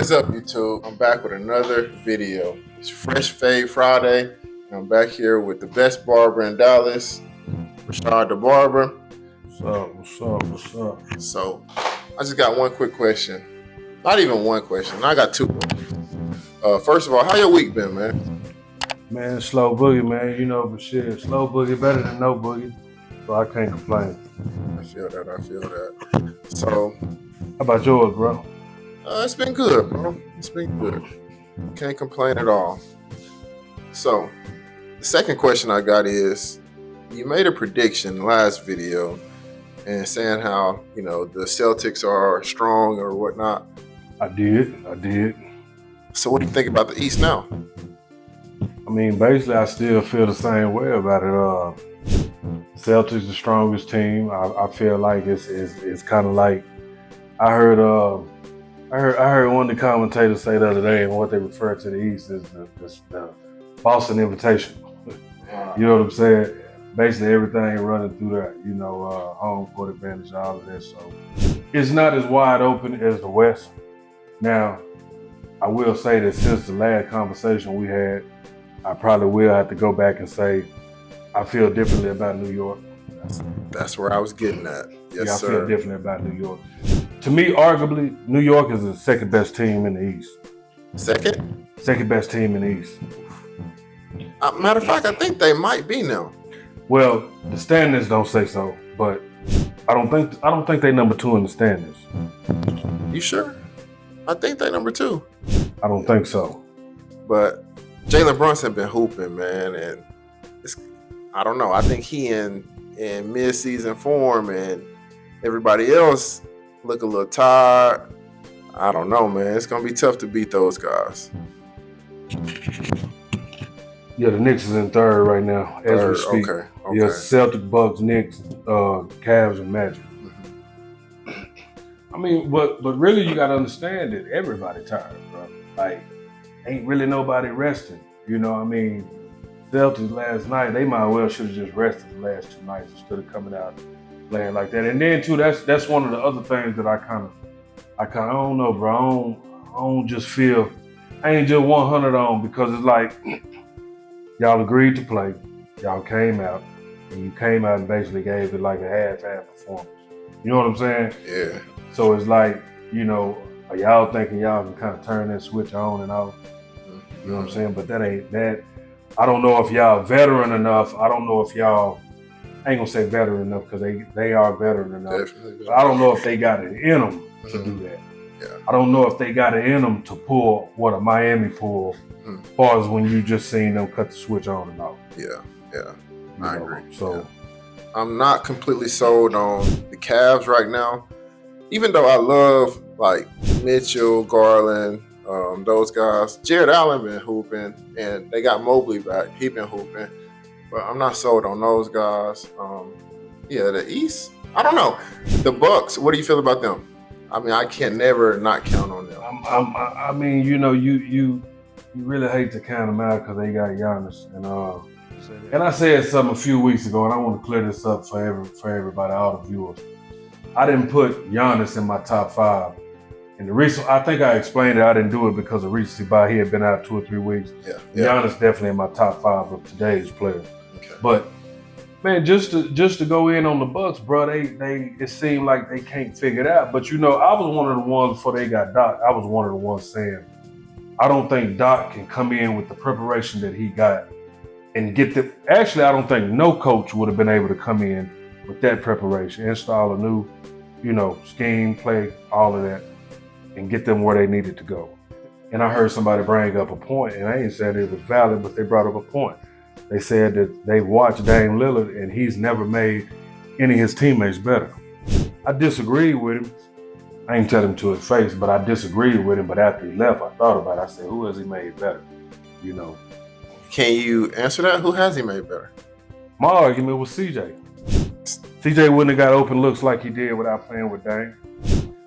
is up, YouTube? I'm back with another video. It's Fresh Fade Friday. And I'm back here with the best barber in Dallas, Rashad the Barber. What's up? So, I just got one quick question. Not even one question. I got two. First of all, how your week been, man? Man, slow boogie, man. You know, but shit, slow boogie better than no boogie. So I can't complain. I feel that. So, how about yours, bro? It's been good, bro. It's been good. Can't complain at all. So, the second question I got is, you made a prediction last video and saying how, the Celtics are strong or whatnot. I did. So what do you think about the East now? I mean, basically, I still feel the same way about it. Celtics the strongest team. I feel like it's kind of like I heard one of the commentators say the other day, and what they refer to the East is the Boston Invitation. You know what I'm saying? Basically, everything running through that. Home court advantage, all of that. So it's not as wide open as the West. Now, I will say that since the last conversation we had, I probably will have to go back and say I feel differently about New York. That's where I was getting at. Yes, sir. I feel differently about New York. To me, arguably, New York is the second best team in the East. Second? Second best team in the East. Matter of fact, I think they might be now. Well, the standings don't say so, but I don't think they number 2 in the standings. You sure? I think they number 2. I don't think so. But Jalen Brunson been hooping, man, and I don't know. I think he in mid-season form, and everybody else look a little tired. I don't know, man. It's gonna be tough to beat those guys. Yeah, the Knicks is in third right now as we speak. Okay. Yeah, Celtic, Bucks, Knicks, Cavs, and Magic. Mm-hmm. I mean, but really, you got to understand that everybody tired, bro. Like, ain't really nobody resting. You know what I mean? Celtics last night, they might well should have just rested the last 2 nights instead of coming out playing like that. And then too, that's one of the other things that I kind of I don't know, bro. I don't just feel I ain't just 100 on, because it's like y'all agreed to play, y'all came out, and you came out and basically gave it like a half performance. You know what I'm saying? Yeah. So it's like, are y'all thinking y'all can kind of turn that switch on and off? You know what I'm saying? But that ain't that. I don't know if y'all veteran enough. I don't know if y'all, I ain't gonna say veteran enough, because they are veteran enough. But I don't know if they got it in them to do that. Yeah. I don't know if they got it in them to pull what a Miami pulled, as far as when you just seen them cut the switch on and off. Yeah. I agree. So yeah. I'm not completely sold on the Cavs right now, even though I love like Mitchell, Garland, those guys. Jared Allen been hooping, and they got Mobley back. He been hooping, but I'm not sold on those guys. The East, I don't know. The Bucks, what do you feel about them? I mean, I can never not count on them. I mean, you really hate to count them out because they got Giannis, and I said something a few weeks ago, and I want to clear this up for everybody, all the viewers. I didn't put Giannis in my top 5. And the reason, I think I explained it, I didn't do it because of recency bias. He had been out 2 or 3 weeks. Yeah. Giannis definitely in my top 5 of today's players. Okay. But man, just to go in on the Bucks, bro, they it seemed like they can't figure it out. But I was one of the ones before they got Doc. I was one of the ones saying, I don't think Doc can come in with the preparation that he got and get them. Actually, I don't think no coach would have been able to come in with that preparation, install a new, scheme, play, all of that, and get them where they needed to go. And I heard somebody bring up a point, and I ain't saying it was valid, but they brought up a point. They said that they watched Dame Lillard, and he's never made any of his teammates better. I disagreed with him. I ain't tell him to his face, but I disagreed with him. But after he left, I thought about it. I said, who has he made better? Can you answer that? Who has he made better? My argument was CJ. CJ wouldn't have got open looks like he did without playing with Dame.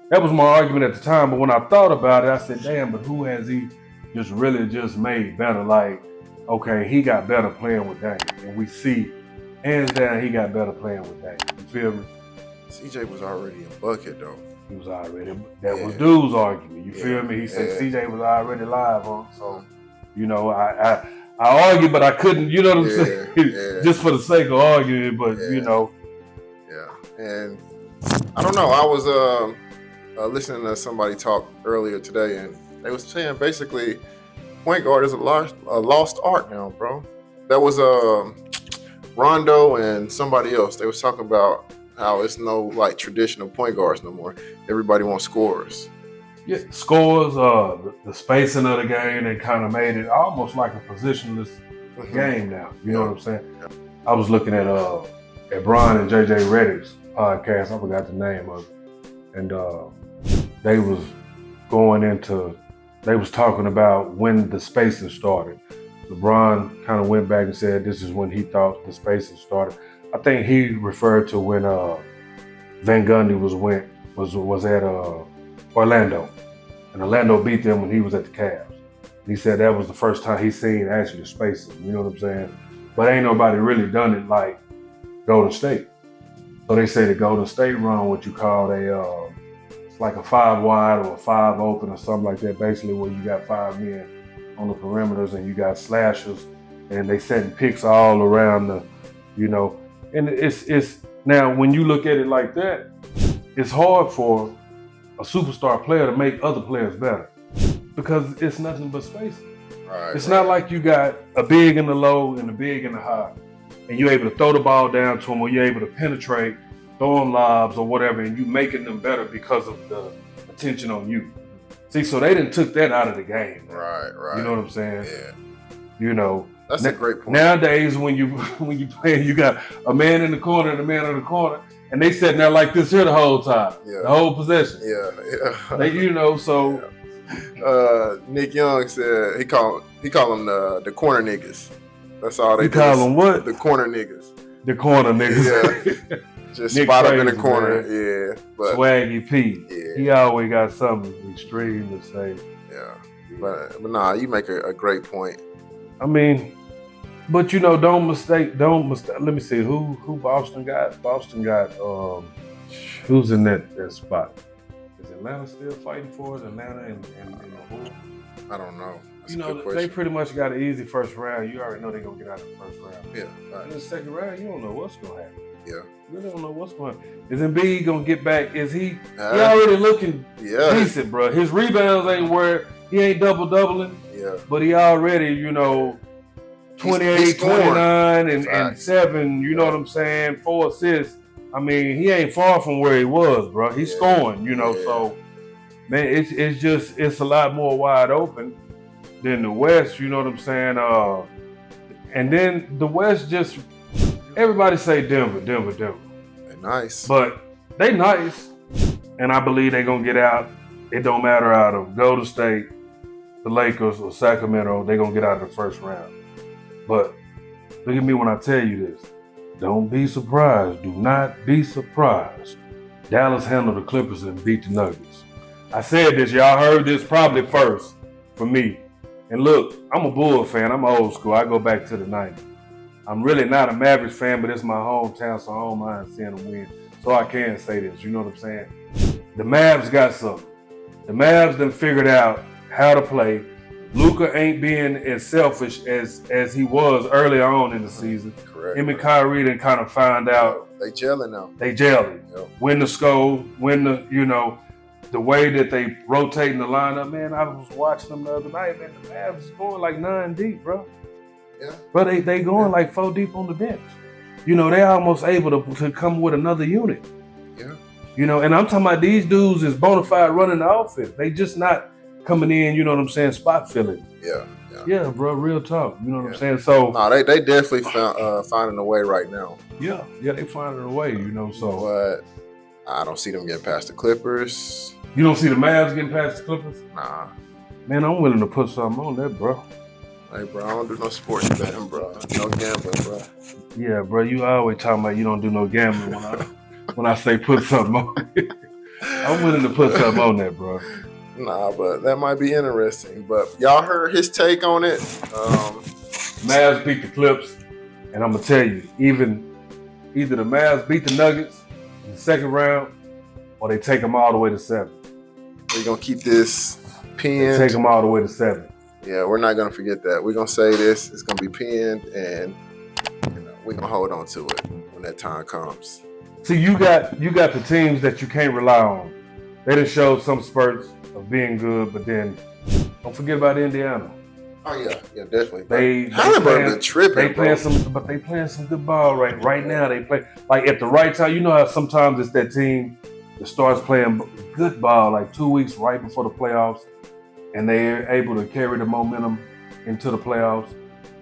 That was my argument at the time, but when I thought about it, I said, damn, but who has he just really just made better? Like, okay, he got better playing with Dame. And we see, hands down, he got better playing with Dame. You feel me? CJ was already a bucket though. He was already. That was dude's argument. You feel me? He said CJ was already live, huh? So, you know, I argued, but I couldn't. You know what I'm saying? Just for the sake of arguing, but you know. Yeah, and I don't know. I was listening to somebody talk earlier today, and they was saying basically, point guard is a lost art now, bro. That was Rondo and somebody else. They was talking about how it's no like traditional point guards no more. Everybody wants scorers. Yeah, scores. The spacing of the game, they kind of made it almost like a positionless game now. You know what I'm saying? Yeah. I was looking at Bron and JJ Redick's podcast. I forgot the name of it, and they was talking about when the spacing started. LeBron kind of went back and said this is when he thought the spacing started. I think he referred to when Van Gundy was at Orlando, and Orlando beat them when he was at the Cavs. He said that was the first time he seen actually spacing. You know what I'm saying? But ain't nobody really done it like Golden State. So they say the Golden State run what you call it's like a 5 wide or a 5 open or something like that. Basically, where you got 5 men on the perimeters and you got slashers, and they setting picks all around the, you know. And it's now when you look at it like that, it's hard for a superstar player to make other players better because it's nothing but spacing. Right, it's not like you got a big in the low and a big in the high, and you're able to throw the ball down to them, or you're able to penetrate, throw them lobs or whatever, and you making them better because of the attention on you. See, so they didn't took that out of the game. Right. You know what I'm saying? Yeah. You know. That's a great point. Nowadays, when you play, you got a man in the corner and a man in the corner, and they sitting there like this here the whole time, the whole possession. Yeah. They, you know, so. Nick Young said he called them the corner niggas. That's all they call them what? The corner niggas. The corner niggas. Yeah. Just spot up in the corner. Man. Yeah. But, Swaggy P. Yeah. He always got something extreme to say. Yeah. But nah, you make a great point. I mean, but you know, don't mistake. Let me see who Boston got. Boston got who's in that spot? Is Atlanta still fighting for it? Atlanta and who? I don't know. That's you know, they pretty much got an easy first round. You already know they're gonna get out of the first round. Yeah. Right. In the second round, you don't know what's gonna happen. Yeah. You really don't know what's going to happen. Is Embiid gonna get back? Is he already looking decent, bro? His rebounds ain't where he ain't doubling. Yeah. But he already, you know, 28, 29, and 7, you know what I'm saying? 4 assists. I mean, he ain't far from where he was, bro. He's scoring, you know, so man, it's a lot more wide open than the West, you know what I'm saying? And then the West just, everybody say Denver. They're nice. But they nice, and I believe they're going to get out. It don't matter out of Golden State, the Lakers, or Sacramento, they're going to get out of the first round. But look at me when I tell you this. Don't be surprised. Do not be surprised. Dallas handled the Clippers and beat the Nuggets. I said this. Y'all heard this probably first from me. And look, I'm a Bull fan. I'm old school. I go back to the 90s. I'm really not a Mavericks fan, but it's my hometown, so I don't mind seeing them win. So I can say this. You know what I'm saying? The Mavs got something. The Mavs done figured out how to play. Luka ain't being as selfish as he was earlier on in the season. Correct. Him and Kyrie done kind of found out. They gelling now. They gelling. Yep. When the score, the way that they rotating the lineup, man, I was watching them the other night, man, the Mavs is going like 9 deep, bro. Yeah. But they going like 4 deep on the bench. You know, they almost able to come with another unit. Yeah. You know, and I'm talking about these dudes is bona fide running the offense. They just not coming in, you know what I'm saying, spot filling. Yeah, bro, real talk. You know what I'm saying? So they definitely finding a way right now. Yeah, they finding a way, you know. So but I don't see them getting past the Clippers. You don't see the Mavs getting past the Clippers? Nah. Man, I'm willing to put something on that, bro. Hey, bro, I don't do no sports betting, bro. No gambling, bro. Yeah, bro, you always talking about you don't do no gambling when I say put something on it. I'm willing to put something on that, bro. Nah, but that might be interesting. But y'all heard his take on it. Mavs beat the Clips, and I'm gonna tell you, either the Mavs beat the Nuggets, in the second round, or they take them all the way to 7. We're going to keep this pinned. Take them all the way to 7. Yeah, we're not going to forget that. We're going to say this. It's going to be pinned, and we're going to hold on to it when that time comes. See, you got the teams that you can't rely on. They done showed some spurts of being good, but then don't forget about Indiana. Oh yeah, definitely. They tripping. They playing some good ball right now. They play like at the right time. You know how sometimes it's that team that starts playing good ball like 2 weeks right before the playoffs, and they're able to carry the momentum into the playoffs,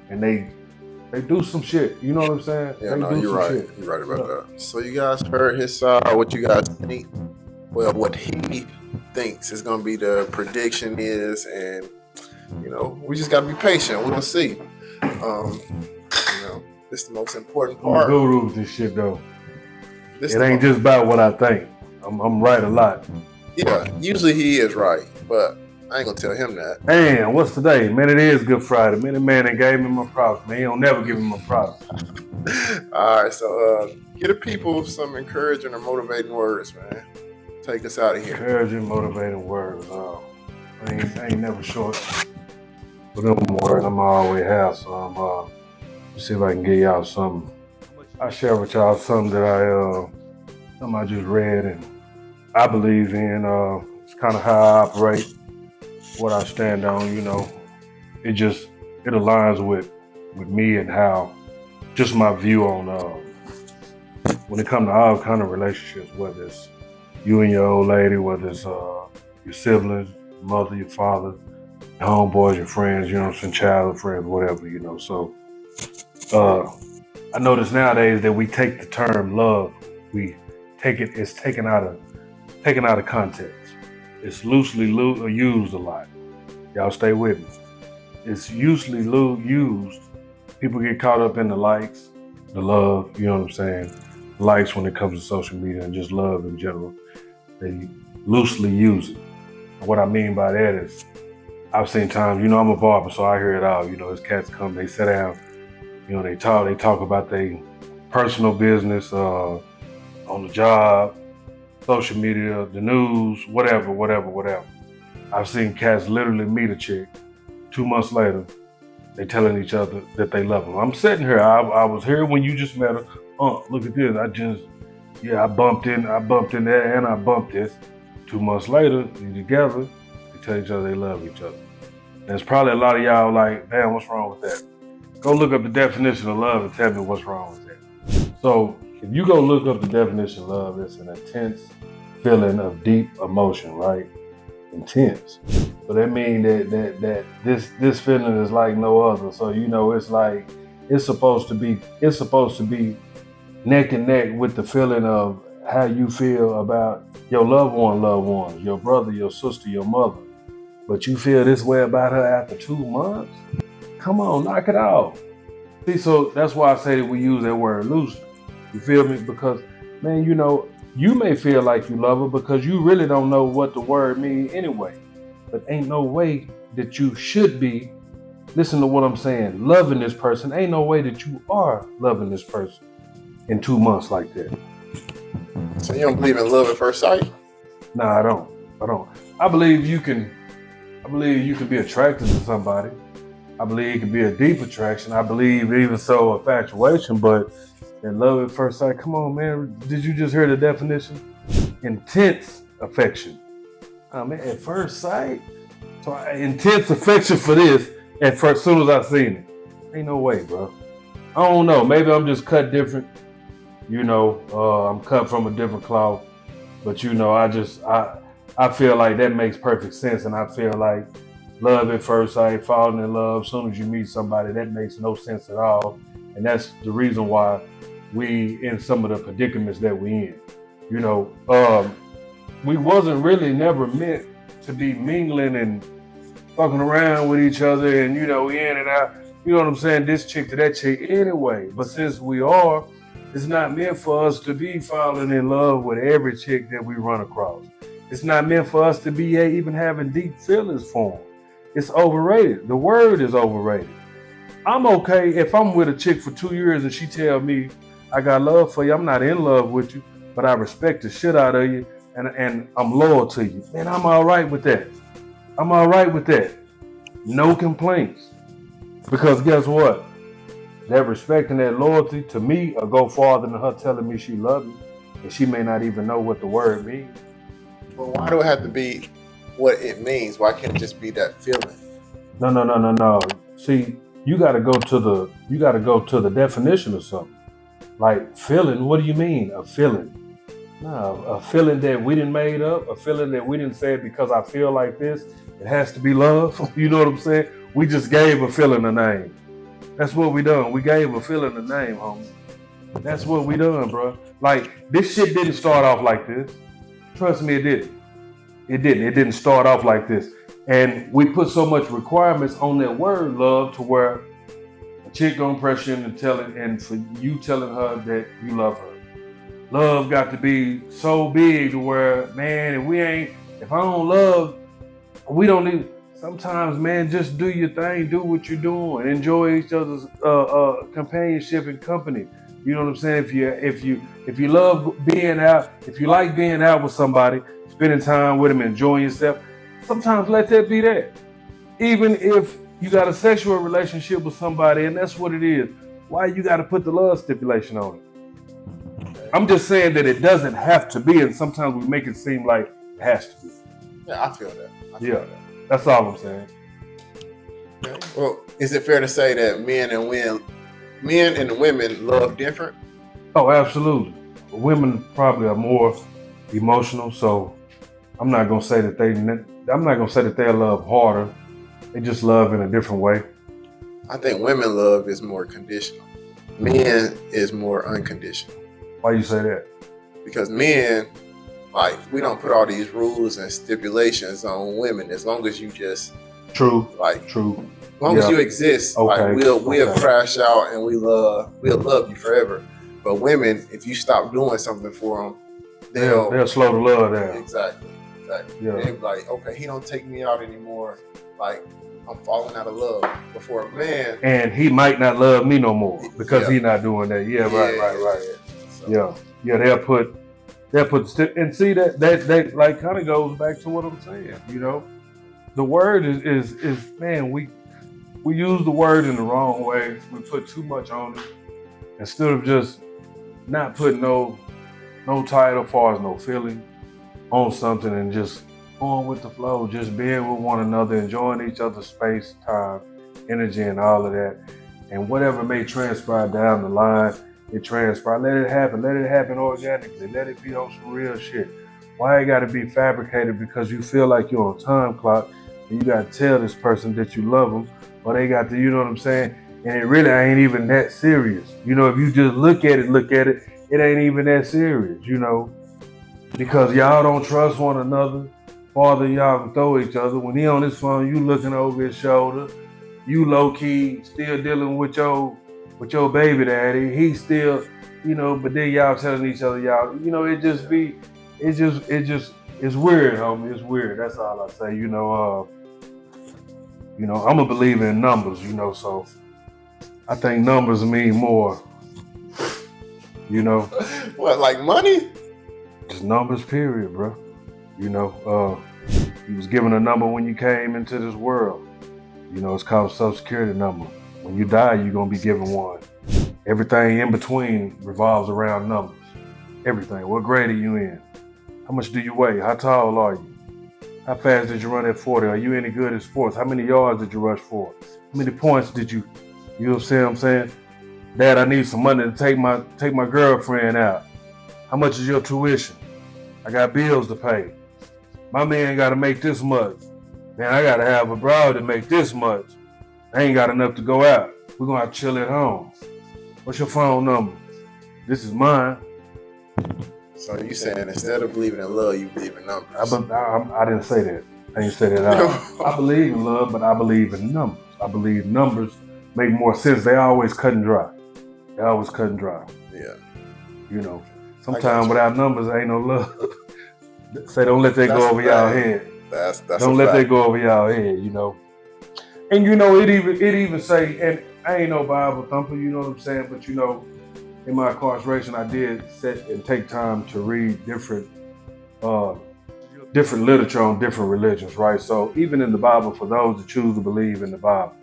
and they do some shit. You know what I'm saying? Yeah, you're right. You're right about that. So you guys heard his side. What you guys think? Well, what he thinks is going to be the prediction is, and we just got to be patient. We'll see. This is the most important part. I'm a guru with this shit though. It ain't just about what I think. I'm right a lot. Yeah, usually he is right, but I ain't gonna tell him that. Man, what's today? Man, it is Good Friday. Man, the man ain't gave me my props. Man, he don't never give me my props. All right, so give the people some encouraging or motivating words, man. Take us out of here. Encouraging, motivating words. I ain't never short for them words. I'm always have some. Let's see if I can get y'all something. I share with y'all something that I just read and I believe in. It's kind of how I operate, what I stand on. It aligns with me and how just my view on when it comes to all kind of relationships, whether it's you and your old lady, whether it's your siblings, your mother, your father, your homeboys, your friends, some childhood friends, whatever, So I notice nowadays that we take the term love, it's taken out of context. It's loosely used a lot. Y'all stay with me. It's usually used. People get caught up in the likes, the love, you know what I'm saying? Likes when it comes to social media and just love in general. They loosely use it. And what I mean by that is, I've seen times, I'm a barber, so I hear it all. As cats come, they sit down, they talk about their personal business, on the job, social media, the news, whatever. I've seen cats literally meet a chick. 2 months later, they telling each other that they love them. I'm sitting here. I was here when you just met her. Look at this. I bumped in there and I bumped this. 2 months later, they together. They tell each other they love each other. There's probably a lot of y'all like, damn, what's wrong with that? Go look up the definition of love and tell me what's wrong with that. So if you go look up the definition of love, it's an intense feeling of deep emotion, right? Intense. So that means that this feeling is like no other. So it's like it's supposed to be neck and neck with the feeling of how you feel about your loved ones, your brother, your sister, your mother. But you feel this way about her after 2 months? Come on, knock it off. See, so that's why I say that we use that word loosely. You feel me? Because, man, you may feel like you love her because you really don't know what the word means anyway. But ain't no way that you should be, listen to what I'm saying, loving this person. Ain't no way that you are loving this person in 2 months like that. So you don't believe in love at first sight? Nah, I don't. I believe you can be attracted to somebody. I believe it can be a deep attraction. I believe even so infatuation, but in love at first sight, come on, man. Did you just hear the definition? Intense affection. Man, at first sight? So intense affection for this at first, as soon as I seen it. Ain't no way, bro. I don't know. Maybe I'm just cut different. I'm cut from a different cloth. But I feel like that makes perfect sense. And I feel like love at first sight, falling in love, as soon as you meet somebody, that makes no sense at all. And that's the reason why we in some of the predicaments that we in. We wasn't really never meant to be mingling and fucking around with each other and, we in and out, you know what I'm saying, this chick to that chick anyway. But since we are, it's not meant for us to be falling in love with every chick that we run across. It's not meant for us to be even having deep feelings for them. It's overrated. The word is overrated. I'm okay if I'm with a chick for 2 years and she tell me, I got love for you, I'm not in love with you, but I respect the shit out of you, and I'm loyal to you. Man, I'm all right with that. I'm all right with that. No complaints. Because guess what? That respect and that loyalty to me will go farther than her telling me she loves me, and she may not even know what the word means. But why do it have to be what it means? Why can't it just be that feeling? No. See, you gotta go to the definition of something. Like feeling, what do you mean? A feeling. No, a feeling that we didn't made up, a feeling that we didn't say because I feel like this, it has to be love. You know what I'm saying? We just gave a feeling a name. That's what we done. We gave a feeling a name, homie. That's what we done, bro. Like, this shit didn't start off like this. Trust me, it didn't. It didn't start off like this. And we put so much requirements on that word love to where a chick gonna press you and for you telling her that you love her. Love got to be so big to where, man, if I don't love, we don't need. Sometimes, man, just do your thing, do what you're doing, enjoy each other's companionship and company. You know what I'm saying? If you love being out, if you like being out with somebody, spending time with them, enjoying yourself, sometimes let that be that. Even if you got a sexual relationship with somebody and that's what it is, why you got to put the love stipulation on it? I'm just saying that it doesn't have to be, and sometimes we make it seem like it has to be. Yeah, I feel that. That's all I'm saying. Okay. Well, is it fair to say that men and women love different? Oh, absolutely. Women probably are more emotional, so I'm not gonna say that they love harder. They just love in a different way. I think women love is more conditional. Men is more unconditional. Why you say that? Because men, like, we don't put all these rules and stipulations on women. As long as you just true. As long as you exist, okay. Like we'll crash out and we'll love you forever. But women, if you stop doing something for them, they'll slow the love down. Exactly. Yeah. They'll be like, okay, he don't take me out anymore. Like, I'm falling out of love. Before a man, and he might not love me no more because he's not doing that. Yeah, right. So. Yeah. They'll put and see that like kind of goes back to what I'm saying. You know, the word is man, we use the word in the wrong way. We put too much on it instead of just not putting no title as far as no feeling on something and just going with the flow, just being with one another, enjoying each other's space, time, energy, and all of that. And whatever may transpire down the line, it transpire. Let it happen organically. Let it be on some real shit. Why it gotta be fabricated because you feel like you're on a time clock and you gotta tell this person that you love them, or they got to, you know what I'm saying? And it really ain't even that serious. You know, if you just look at it, it ain't even that serious, you know? Because y'all don't trust one another. Farther y'all can throw each other. When he on his phone, you looking over his shoulder. You low key still dealing with your baby daddy. He still, you know, but then y'all telling each other, y'all, you know, it's weird, homie. It's weird. That's all I say. You know, I'm a believer in numbers, you know, so I think numbers mean more, you know. What, like money? Just numbers, period, bro. You know, you was given a number when you came into this world. You know, it's called a Social Security number. When you die, you're gonna be given one. Everything in between revolves around numbers. Everything. What grade are you in? How much do you weigh? How tall are you? How fast did you run at 40? Are you any good at sports? How many yards did you rush for? How many points did you know what I'm saying? Dad, I need some money to take my girlfriend out. How much is your tuition? I got bills to pay. My man gotta make this much. Man, I gotta have a broad to make this much. I ain't got enough to go out. We're gonna have to chill at home. What's your phone number? This is mine. So you saying instead of believing in love, you believe in numbers? I didn't say that. I didn't say that at all. I believe in love, but I believe in numbers. I believe numbers make more sense. They always cut and dry. Yeah. You know, sometimes without numbers, ain't no love. Say, don't let that go over y'all head. That's don't let that go over y'all head, you know. And you know, it even say, and I ain't no Bible thumper, you know what I'm saying, but you know, in my incarceration, I did sit and take time to read different literature on different religions, right? So even in the Bible, for those that choose to believe in the Bible,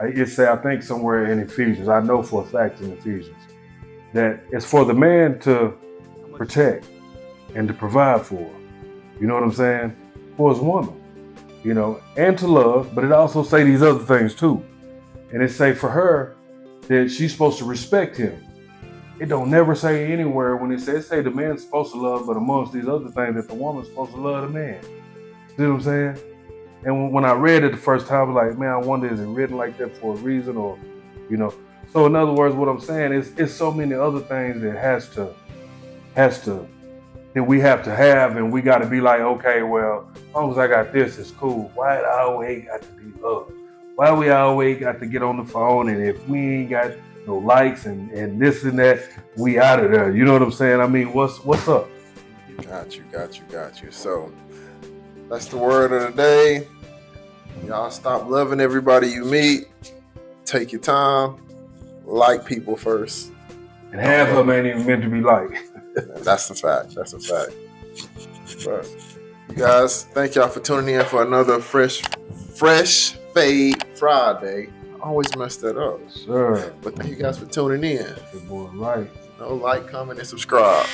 it say, I think somewhere in Ephesians, I know for a fact in Ephesians, that it's for the man to protect and to provide for, you know what I'm saying, for his woman, you know, and to love, but it also say these other things too. And it say for her that she's supposed to respect him. It don't never say anywhere when it say the man's supposed to love, but amongst these other things that the woman's supposed to love the man. See what I'm saying? And when I read it the first time, I was like, man, I wonder, is it written like that for a reason, or, you know? So in other words, what I'm saying is, it's so many other things that that we have to have, and we got to be like, okay, well, as long as I got this, it's cool. Why it always got to be love? Why we always got to get on the phone, and if we ain't got no likes and this and that, we out of there. You know what I'm saying? I mean, what's up? Got you. So that's the word of the day. Y'all stop loving everybody you meet. Take your time. Like people first. And half of them ain't even meant to be liked. That's a fact. But you guys, thank y'all for tuning in for another fresh Fade Friday. I always mess that up. Sure. But thank you guys for tuning in. Good boy, right. Like, comment, and subscribe.